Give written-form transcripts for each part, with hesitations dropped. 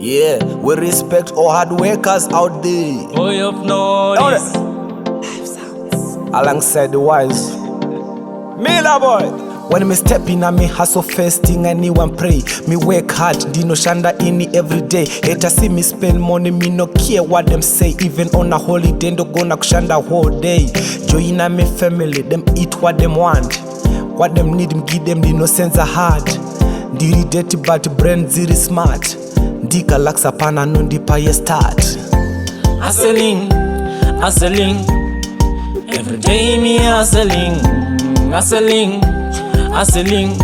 Yeah, we respect all hard workers out there. Boy of noise. Alongside the wise Miller boy. When me step in and me hustle first thing anyone pray. Me work hard, dino shanda ini every day. Later see me spend money, me no care what them say. Even on a holiday, ndo gonna kushanda whole day. Join me family, them eat what them want. What them need, me give them, dino sense a heart. Diri dirty but brain ziri smart. Dika laksa pana no ndipa ye start. Hustling, hustling. Every day me hustling, hustling, hustling.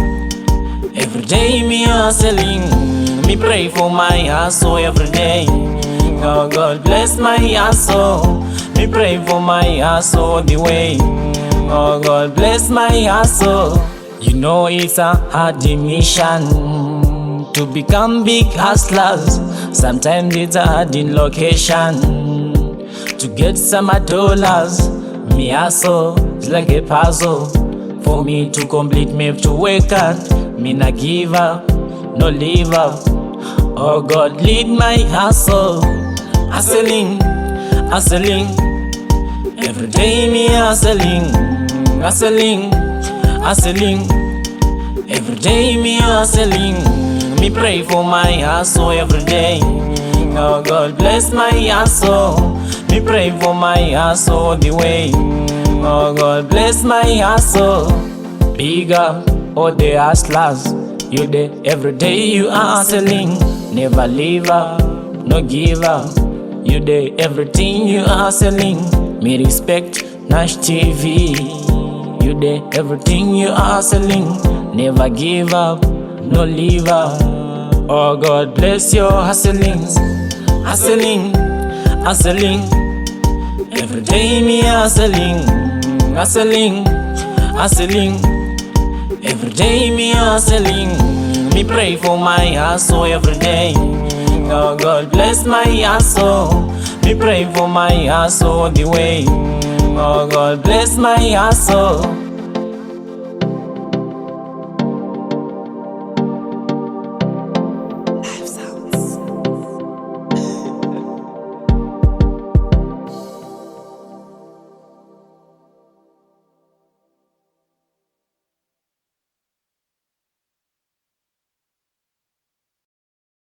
Every day me hustling. Me pray for my hustle every day. Oh God bless my hustle. Me pray for my hustle all the way. Oh God bless my hustle. You know it's a hard mission to become big hustlers. Sometimes it's a hard in location to get some dollars. Me hustle is like a puzzle. For me to complete, me have to work hard. Me not give up, no leave up. Oh God, lead my hustle. Hustling, hustling. Every day me hustling, hustling, hustling. Every day me hustling. Me pray for my hustle every day. Oh God bless my hustle. Me pray for my hustle all the way. Oh God bless my hustle. Big up all the hustlers. You there every day you hustling. Never leave up, no give up. You there everything you hustling. Me respect Nash TV. You there everything you hustling. Never give up, no leave up. Oh God bless your hustling. Hustling, hustling. Every day me hustling, hustling, hustling. Every day me hustling. Me pray for my hustle every day. Oh God bless my hustle. Me pray for my hustle all the way. Oh God bless my hustle.